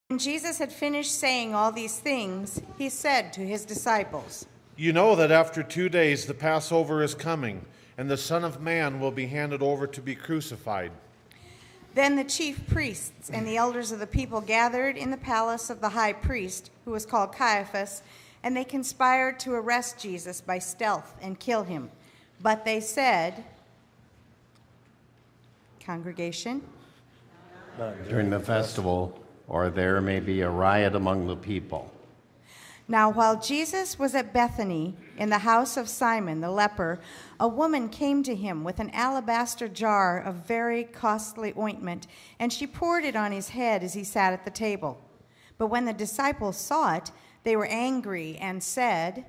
When Jesus had finished saying all these things, he said to his disciples, "You know that after 2 days the Passover is coming, and the Son of Man will be handed over to be crucified." Then the chief priests and the elders of the people gathered in the palace of the high priest, who was called Caiaphas, and they conspired to arrest Jesus by stealth and kill him. But they said, congregation, during the festival, or there may be a riot among the people. Now while Jesus was at Bethany in the house of Simon the leper, a woman came to him with an alabaster jar of very costly ointment, and she poured it on his head as he sat at the table. But when the disciples saw it, they were angry and said,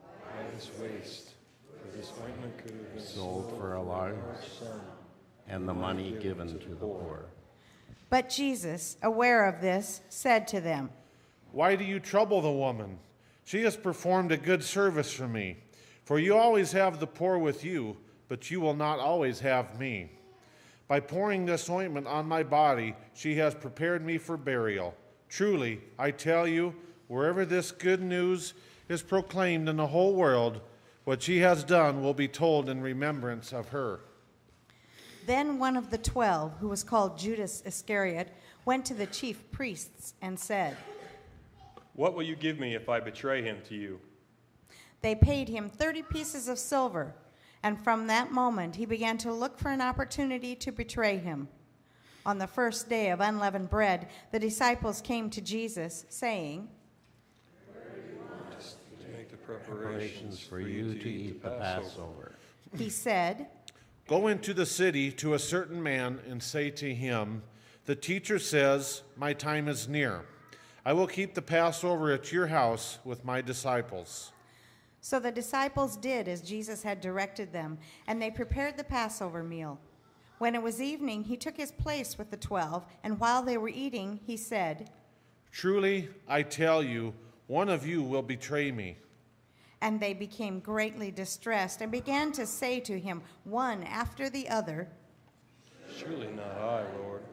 "Why this waste? For this ointment could have been Sold for a large sum, and the money given to the poor." But Jesus, aware of this, said to them, "Why do you trouble the woman? She has performed a good service for me. For you always have the poor with you, but you will not always have me. By pouring this ointment on my body, she has prepared me for burial. Truly, I tell you, wherever this good news is proclaimed in the whole world, what she has done will be told in remembrance of her." Then one of the 12, who was called Judas Iscariot, went to the chief priests and said, What will you give me if I betray him to you?" They paid him 30 pieces of silver, and from that moment he began to look for an opportunity to betray him. On the first day of unleavened bread, the disciples came to Jesus, saying, To make the Preparations for you to eat the Passover. he said, "Go into the city to a certain man and say to him, 'The teacher says, my time is near. I will keep the Passover at your house with my disciples.'" So the disciples did as Jesus had directed them, and they prepared the Passover meal. When it was evening, he took his place with the 12, and while they were eating, he said, "Truly, I tell you, one of you will betray me." And they became greatly distressed and began to say to him, one after the other. "Surely not I, Lord."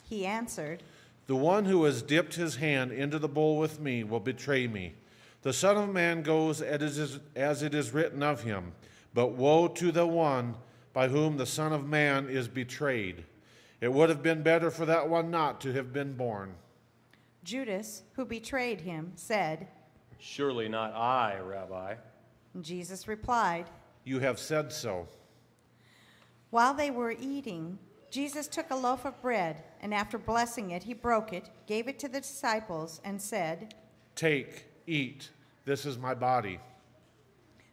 He answered, "The one who has dipped his hand into the bowl with me will betray me. The Son of Man goes as it is written of him, but woe to the one by whom the Son of Man is betrayed. It would have been better for that one not to have been born." Judas, who betrayed him, said, "Surely not I, Rabbi." and Jesus replied, "You have said so." While they were eating, Jesus took a loaf of bread, and after blessing it, he broke it, gave it to the disciples, and said, "Take, eat, this is my body."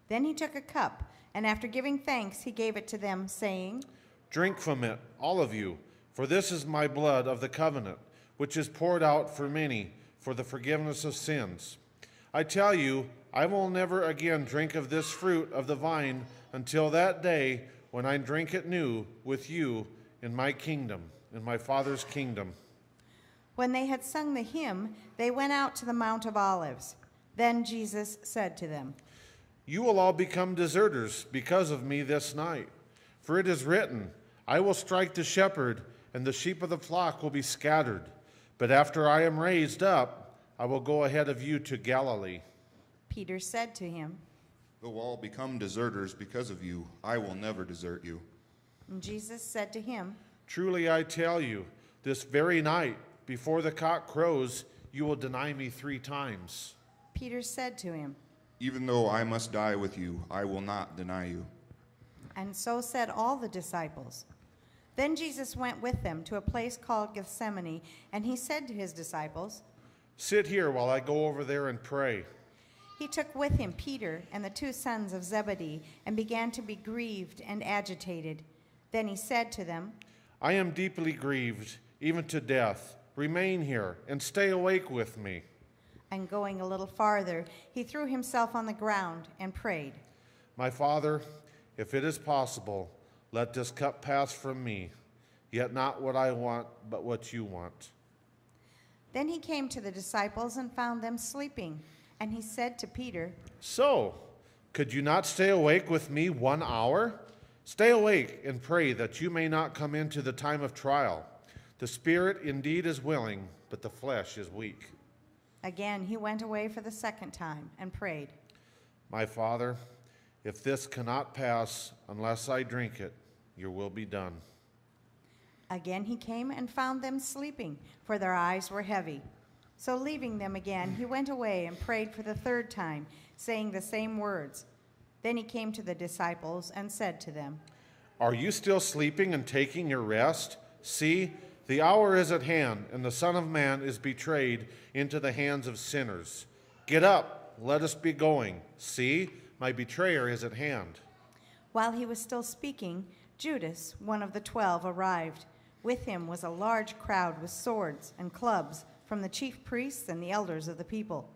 Then he took a cup, and after giving thanks, he gave it to them, saying, "Drink from it, all of you, for this is my blood of the covenant, which is poured out for many for the forgiveness of sins. I tell you, I will never again drink of this fruit of the vine until that day when I drink it new with you in my kingdom, in my Father's kingdom." When they had sung the hymn, they went out to the Mount of Olives. Then Jesus said to them, "You will all become deserters because of me this night. For it is written, I will strike the shepherd, and the sheep of the flock will be scattered. But after I am raised up, I will go ahead of you to Galilee." Peter said to him, Though all become deserters because of you, I will never desert you. and Jesus said to him, "Truly I tell you, this very night, before the cock crows, you will deny me 3 times. Peter said to him, Even though I must die with you, I will not deny you. and so said all the disciples. Then Jesus went with them to a place called Gethsemane, and he said to his disciples, Sit here while I go over there and pray." He took with him Peter and the 2 sons of Zebedee, and began to be grieved and agitated. Then he said to them, "I am deeply grieved, even to death. Remain here and stay awake with me." and going a little farther, he threw himself on the ground and prayed, "My Father, if it is possible, let this cup pass from me, yet not what I want, but what you want." Then he came to the disciples and found them sleeping. And he said to Peter, "So, could you not stay awake with me 1 hour? Stay awake and pray that you may not come into the time of trial. The spirit indeed is willing, but the flesh is weak. Again, he went away for the second time and prayed, My Father, if this cannot pass unless I drink it, your will be done. Again he came and found them sleeping, for their eyes were heavy. So leaving them again, he went away and prayed for the third time, saying the same words. Then he came to the disciples and said to them, Are you still sleeping and taking your rest? See, the hour is at hand, and the Son of Man is betrayed into the hands of sinners. Get up, let us be going. See, my betrayer is at hand. While he was still speaking, Judas, one of the 12, arrived. With him was a large crowd with swords and clubs from the chief priests and the elders of the people.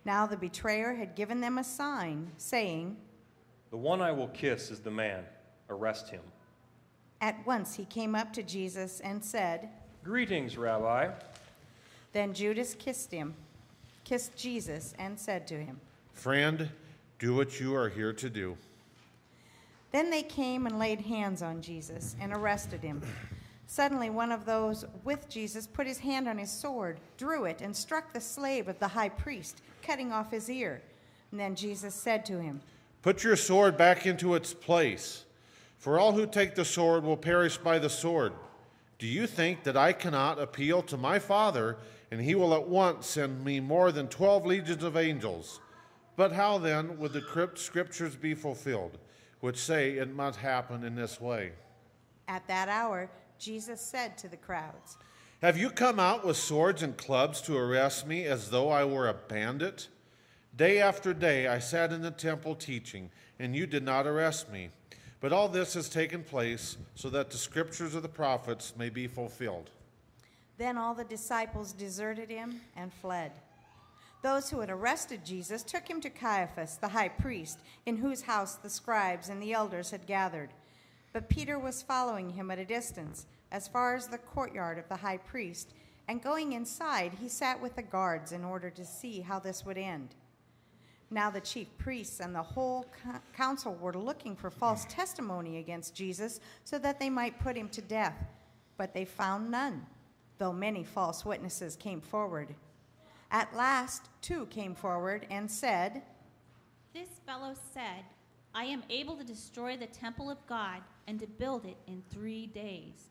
Now the betrayer had given them a sign, saying, The one I will kiss is the man. Arrest him. At once he came up to Jesus and said, Greetings, Rabbi. Then Judas kissed Jesus, and said to him, Friend, do what you are here to do. Then they came and laid hands on Jesus and arrested him. Suddenly one of those with Jesus put his hand on his sword, drew it, and struck the slave of the high priest, cutting off his ear. And then Jesus said to him, Put your sword back into its place, for all who take the sword will perish by the sword. Do you think that I cannot appeal to my Father, and he will at once send me more than 12 legions of angels? But how then would the scriptures be fulfilled, which say it must happen in this way? At that hour, Jesus said to the crowds, Have you come out with swords and clubs to arrest me as though I were a bandit? Day after day I sat in the temple teaching, and you did not arrest me. But all this has taken place so that the scriptures of the prophets may be fulfilled. Then all the disciples deserted him and fled. Those who had arrested Jesus took him to Caiaphas, the high priest, in whose house the scribes and the elders had gathered. But Peter was following him at a distance, as far as the courtyard of the high priest, and going inside, he sat with the guards in order to see how this would end. Now the chief priests and the whole council were looking for false testimony against Jesus so that they might put him to death. But they found none, though many false witnesses came forward. At last, 2 came forward and said, This fellow said, I am able to destroy the temple of God and to build it in 3 days.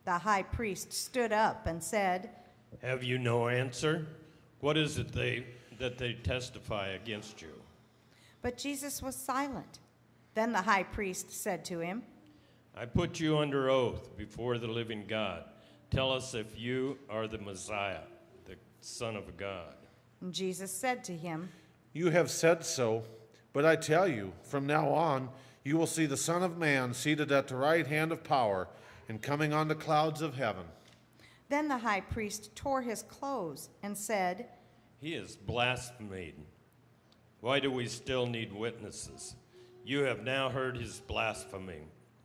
The high priest stood up and said, Have you no answer? What is it that they testify against you? But Jesus was silent. Then the high priest said to him, I put you under oath before the living God. Tell us if you are the Messiah, the Son of God. And Jesus said to him, You have said so, but I tell you, from now on, you will see the Son of Man seated at the right hand of power and coming on the clouds of heaven. Then the high priest tore his clothes and said, He is blasphemed. Why do we still need witnesses? You have now heard his blasphemy.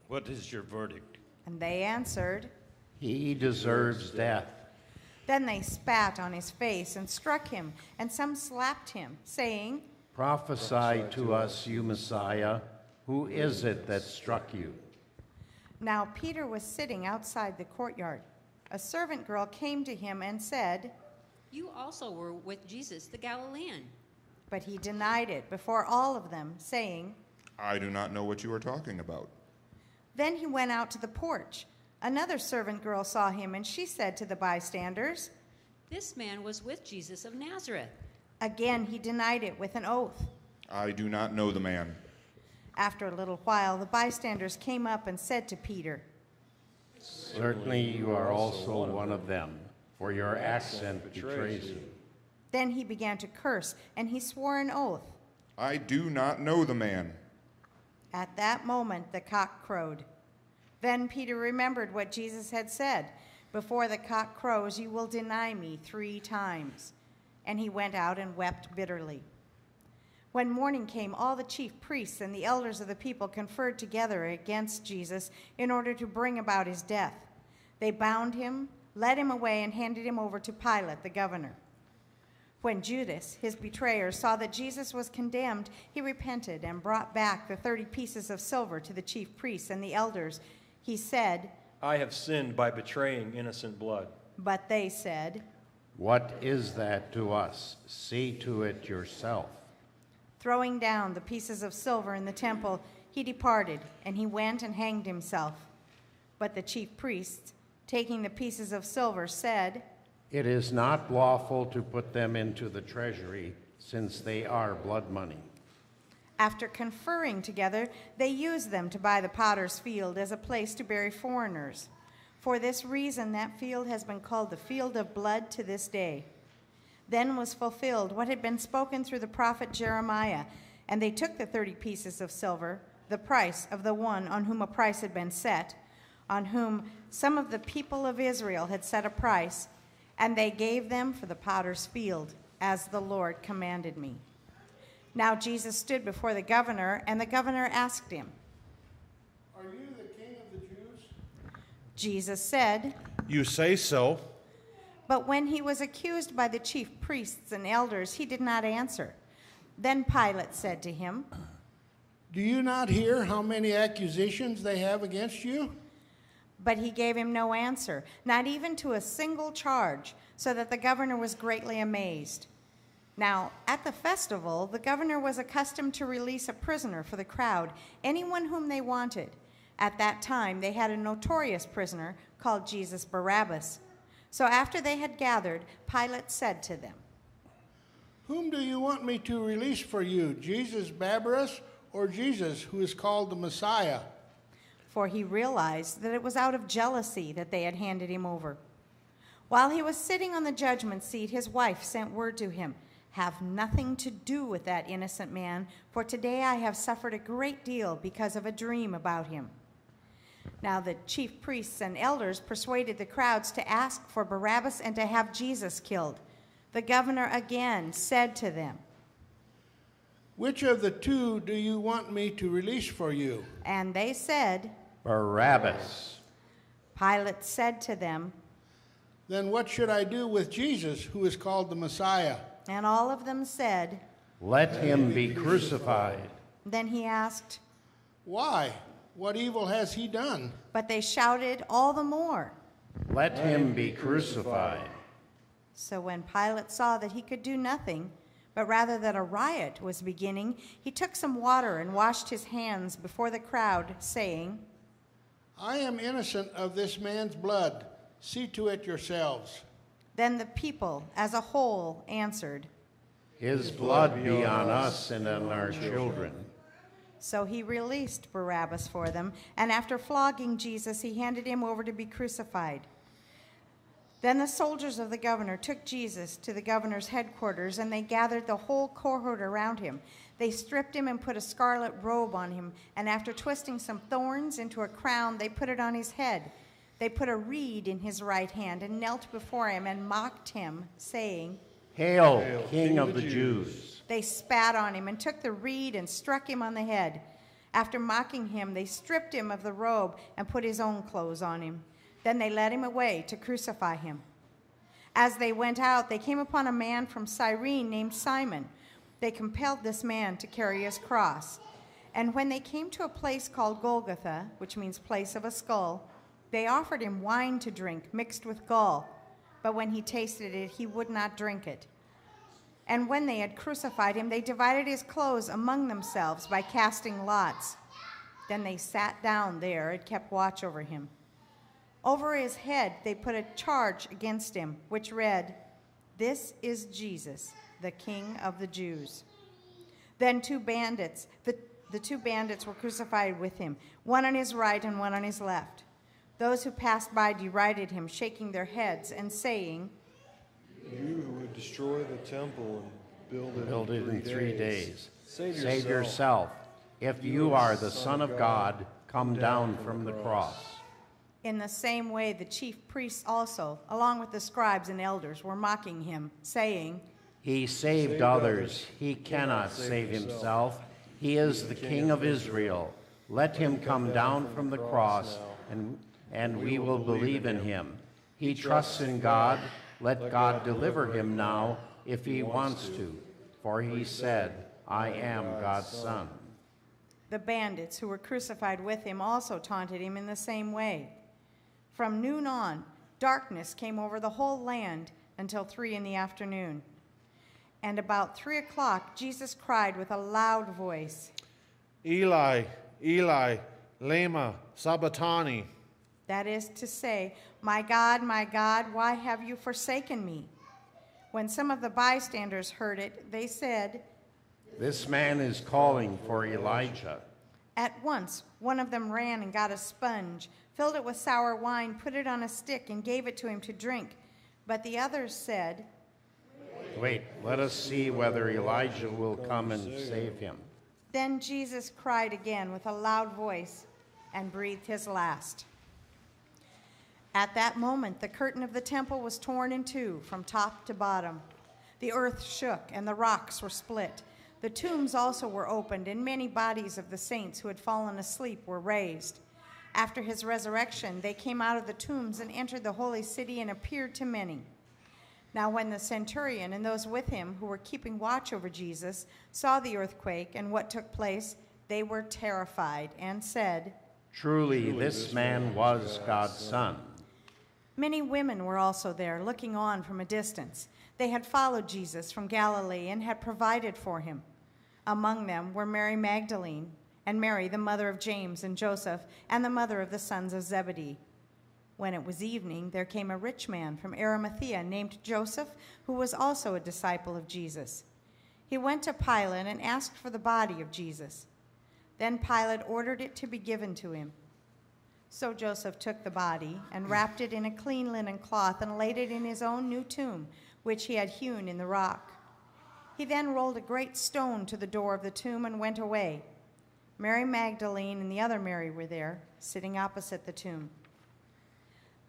What is your verdict? And they answered, He deserves death. Then they spat on his face and struck him, and some slapped him, saying, Prophesy to us, you Messiah. Who is it that struck you? Now Peter was sitting outside the courtyard. A servant girl came to him and said, You also were with Jesus, the Galilean. but he denied it before all of them, saying, I do not know what you are talking about. Then he went out to the porch. Another servant girl saw him, and she said to the bystanders, This man was with Jesus of Nazareth. Again he denied it with an oath. I do not know the man. After a little while, the bystanders came up and said to Peter, Certainly you are also one of them, for your accent betrays you. Then he began to curse, and he swore an oath. I do not know the man. At that moment, the cock crowed. Then Peter remembered what Jesus had said, Before the cock crows, you will deny me 3 times. And he went out and wept bitterly. When morning came, all the chief priests and the elders of the people conferred together against Jesus in order to bring about his death. They bound him, led him away, and handed him over to Pilate, the governor. When Judas, his betrayer, saw that Jesus was condemned, he repented and brought back the 30 pieces of silver to the chief priests and the elders. He said, I have sinned by betraying innocent blood. But they said, What is that to us? See to it yourself. throwing down the pieces of silver in the temple, he departed, and he went and hanged himself. But the chief priests, taking the pieces of silver, said, It is not lawful to put them into the treasury, since they are blood money. After conferring together, they used them to buy the potter's field as a place to bury foreigners. For this reason, that field has been called the field of blood to this day. Then was fulfilled what had been spoken through the prophet Jeremiah, and they took the 30 pieces of silver, the price of the one on whom a price had been set, on whom some of the people of Israel had set a price, and they gave them for the potter's field, as the Lord commanded me. Now Jesus stood before the governor, and the governor asked him, Are you the king of the Jews? Jesus said, You say so. but when he was accused by the chief priests and elders, he did not answer. Then Pilate said to him, Do you not hear how many accusations they have against you? but he gave him no answer, not even to a single charge, so that the governor was greatly amazed. Now, at the festival, the governor was accustomed to release a prisoner for the crowd, anyone whom they wanted. At that time, they had a notorious prisoner called Jesus Barabbas. So after they had gathered, Pilate said to them, Whom do you want me to release for you, Jesus Barabbas or Jesus, who is called the Messiah? for he realized that it was out of jealousy that they had handed him over. While he was sitting on the judgment seat, his wife sent word to him, Have nothing to do with that innocent man, for today I have suffered a great deal because of a dream about him. Now the chief priests and elders persuaded the crowds to ask for Barabbas and to have Jesus killed. The governor again said to them, Which of the two do you want me to release for you? and they said, Barabbas. Pilate said to them, Then what should I do with Jesus, who is called the Messiah? and all of them said. Let him be crucified. Then he asked, Why? What evil has he done? but they shouted all the more. Let him be crucified. So when Pilate saw that he could do nothing, but rather that a riot was beginning, he took some water and washed his hands before the crowd, saying, I am innocent of this man's blood. See to it yourselves. Then the people as a whole answered. His blood be on us and on our children. So he released Barabbas for them, and after flogging Jesus, he handed him over to be crucified. Then the soldiers of the governor took Jesus to the governor's headquarters, and they gathered the whole cohort around him. They stripped him and put a scarlet robe on him, and after twisting some thorns into a crown, they put it on his head. They put a reed in his right hand and knelt before him and mocked him, saying, Hail, King of the Jews. They spat on him and took the reed and struck him on the head. After mocking him, they stripped him of the robe and put his own clothes on him. Then they led him away to crucify him. As they went out, they came upon a man from Cyrene named Simon. They compelled this man to carry his cross. And when they came to a place called Golgotha, which means place of a skull, they offered him wine to drink mixed with gall. But when he tasted it, he would not drink it. And when they had crucified him, they divided his clothes among themselves by casting lots. Then they sat down there and kept watch over him. Over his head they put a charge against him, which read, This is Jesus, the King of the Jews. Then the two bandits were crucified with him, one on his right and one on his left. Those who passed by derided him, shaking their heads and saying, You who would destroy the temple and Build it in 3 days. Save yourself. If you are the Son of God, come down from the cross. In the same way, the chief priests also, along with the scribes and elders, were mocking him, saying, He saved others. He cannot save himself. He is the King of Israel. Let him come down from the cross, and we will believe in him. He trusts in God. Let God deliver him now if he wants to. For he said, I am God's son. The bandits who were crucified with him also taunted him in the same way. From noon on, darkness came over the whole land until 3 in the afternoon. And about 3 o'clock, Jesus cried with a loud voice, Eli, Eli, lema sabachthani. that is to say, my God, why have you forsaken me? When some of the bystanders heard it, they said, This man is calling for Elijah. At once, one of them ran and got a sponge, filled it with sour wine, put it on a stick, and gave it to him to drink. But the others said, Wait, let us see whether Elijah will come and save him. Then Jesus cried again with a loud voice and breathed his last. At that moment, the curtain of the temple was torn in two from top to bottom. The earth shook and the rocks were split. The tombs also were opened, and many bodies of the saints who had fallen asleep were raised. After his resurrection, they came out of the tombs and entered the holy city and appeared to many. Now when the centurion and those with him who were keeping watch over Jesus saw the earthquake and what took place, they were terrified and said, Truly, this man was God's Son. Many women were also there, looking on from a distance. They had followed Jesus from Galilee and had provided for him. Among them were Mary Magdalene, and Mary, the mother of James and Joseph, and the mother of the sons of Zebedee. When it was evening, there came a rich man from Arimathea named Joseph, who was also a disciple of Jesus. He went to Pilate and asked for the body of Jesus. Then Pilate ordered it to be given to him. So Joseph took the body and wrapped it in a clean linen cloth and laid it in his own new tomb, which he had hewn in the rock. He then rolled a great stone to the door of the tomb and went away. Mary Magdalene and the other Mary were there, sitting opposite the tomb.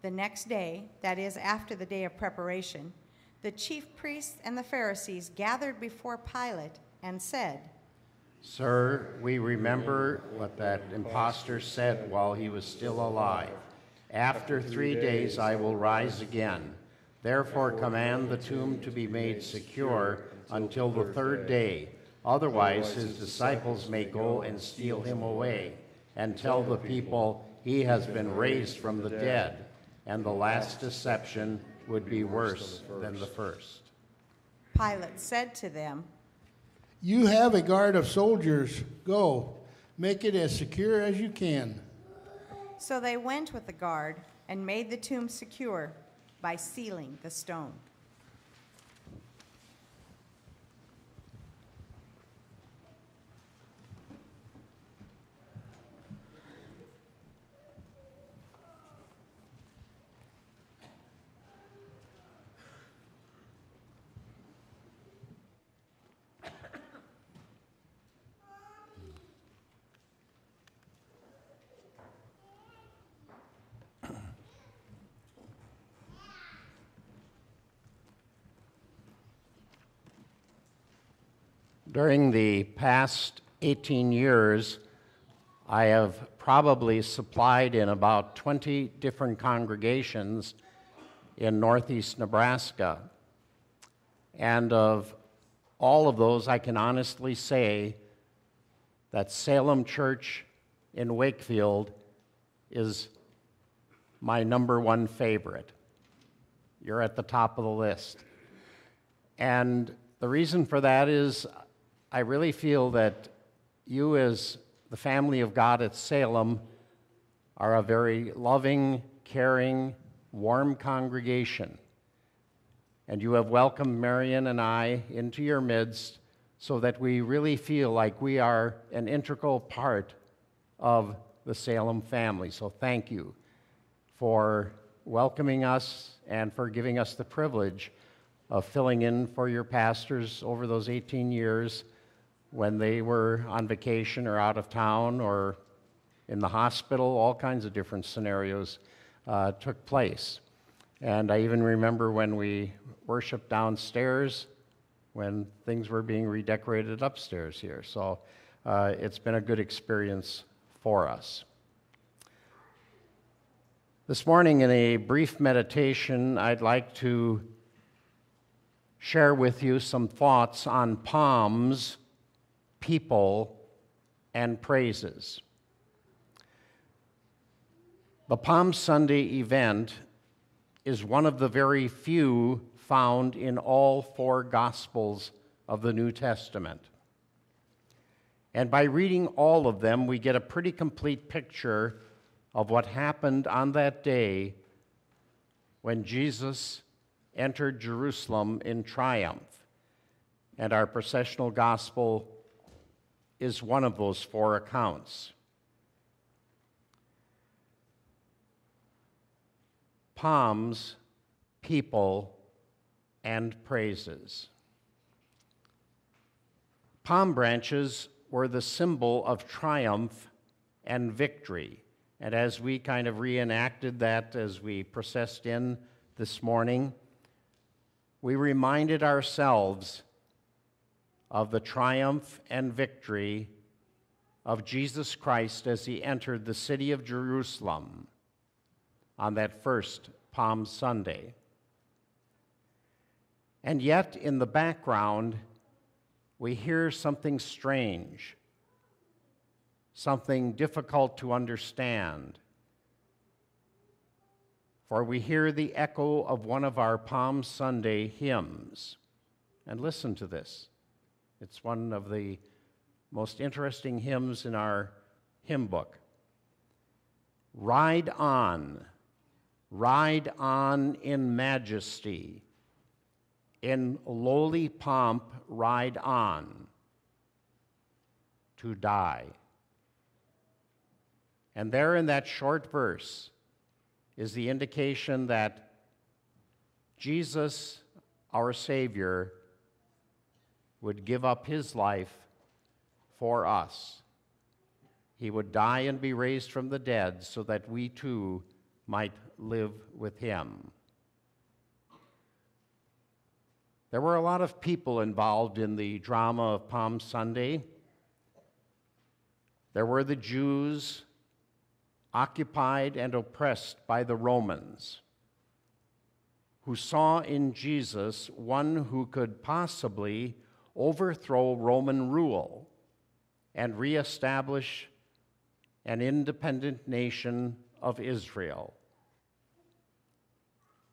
The next day, that is, after the day of preparation, the chief priests and the Pharisees gathered before Pilate and said, Sir, we remember what that impostor said while he was still alive. After 3 days I will rise again. Therefore command the tomb to be made secure until the 3rd day. Otherwise his disciples may go and steal him away and tell the people he has been raised from the dead, and the last deception would be worse than the first. Pilate said to them, You have a guard of soldiers. Go, make it as secure as you can. So they went with the guard and made the tomb secure by sealing the stone. During the past 18 years, I have probably supplied in about 20 different congregations in northeast Nebraska. And of all of those, I can honestly say that Salem Church in Wakefield is my #1 favorite. You're at the top of the list. And the reason for that is I really feel that you, as the family of God at Salem, are a very loving, caring, warm congregation. And you have welcomed Marion and I into your midst so that we really feel like we are an integral part of the Salem family. So thank you for welcoming us and for giving us the privilege of filling in for your pastors over those 18 years when they were on vacation or out of town or in the hospital. All kinds of different scenarios took place. And I even remember when we worshiped downstairs when things were being redecorated upstairs here. So it's been a good experience for us. This morning, in a brief meditation, I'd like to share with you some thoughts on palms, people, and praises. The Palm Sunday event is one of the very few found in all four Gospels of the New Testament. And by reading all of them, we get a pretty complete picture of what happened on that day when Jesus entered Jerusalem in triumph. And our processional gospel is one of those four accounts. Palms, people, and praises. Palm branches were the symbol of triumph and victory. And as we kind of reenacted that as we processed in this morning, we reminded ourselves of the triumph and victory of Jesus Christ as he entered the city of Jerusalem on that first Palm Sunday. And yet, in the background, we hear something strange, something difficult to understand. For we hear the echo of one of our Palm Sunday hymns. And listen to this. It's one of the most interesting hymns in our hymn book. Ride on in majesty, in lowly pomp ride on to die. And there in that short verse is the indication that Jesus, our Savior, would give up his life for us. He would die and be raised from the dead so that we too might live with him. There were a lot of people involved in the drama of Palm Sunday. There were the Jews occupied and oppressed by the Romans, who saw in Jesus one who could possibly overthrow Roman rule and reestablish an independent nation of Israel.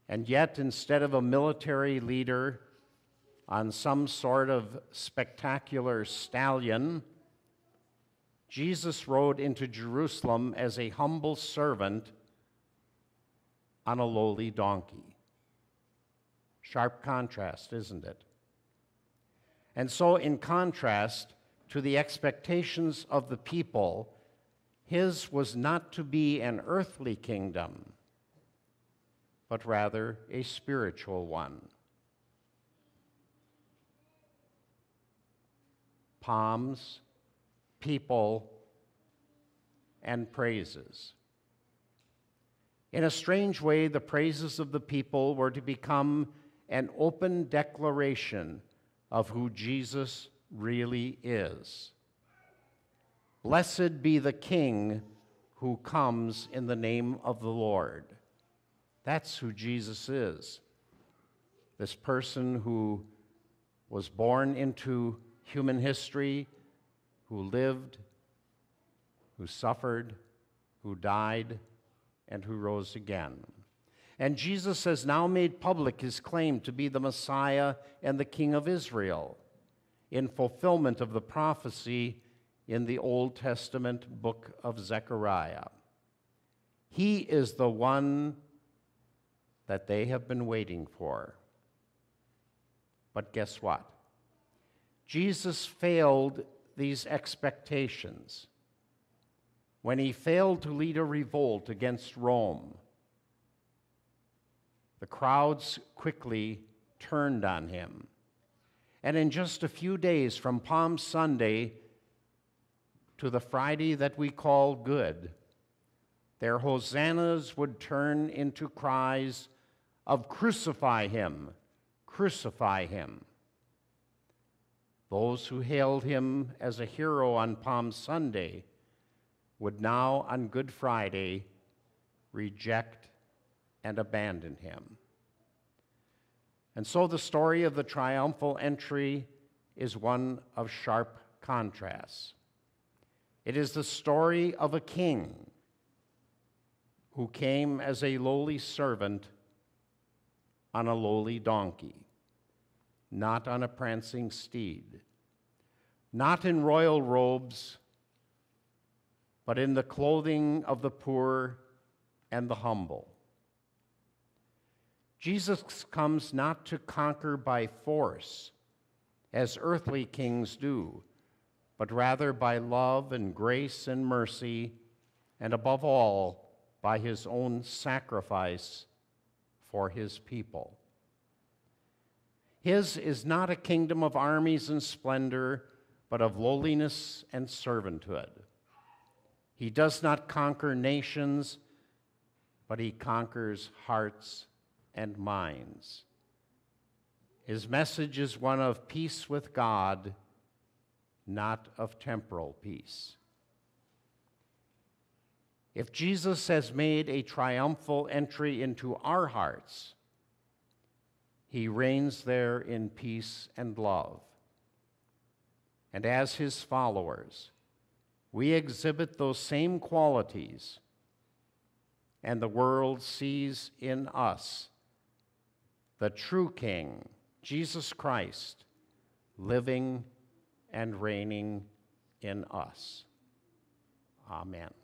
And yet, instead of a military leader on some sort of spectacular stallion, Jesus rode into Jerusalem as a humble servant on a lowly donkey. Sharp contrast, isn't it? And so, in contrast to the expectations of the people, his was not to be an earthly kingdom, but rather a spiritual one. Palms, people, and praises. In a strange way, the praises of the people were to become an open declaration of who Jesus really is. Blessed be the King who comes in the name of the Lord. That's who Jesus is. This person who was born into human history, who lived, who suffered, who died, and who rose again. And Jesus has now made public his claim to be the Messiah and the King of Israel, in fulfillment of the prophecy in the Old Testament book of Zechariah. He is the one that they have been waiting for. But guess what? Jesus failed these expectations when he failed to lead a revolt against Rome. The crowds quickly turned on him. And in just a few days from Palm Sunday to the Friday that we call Good, their hosannas would turn into cries of "Crucify him, crucify him." Those who hailed him as a hero on Palm Sunday would now, on Good Friday, reject and abandon him. And so the story of the triumphal entry is one of sharp contrasts. It is the story of a king who came as a lowly servant on a lowly donkey, not on a prancing steed, not in royal robes, but in the clothing of the poor and the humble. Jesus comes not to conquer by force, as earthly kings do, but rather by love and grace and mercy, and above all, by his own sacrifice for his people. His is not a kingdom of armies and splendor, but of lowliness and servanthood. He does not conquer nations, but he conquers hearts and minds. His message is one of peace with God, not of temporal peace. If Jesus has made a triumphal entry into our hearts, he reigns there in peace and love. And as his followers, we exhibit those same qualities, and the world sees in us the true King, Jesus Christ, living and reigning in us. Amen.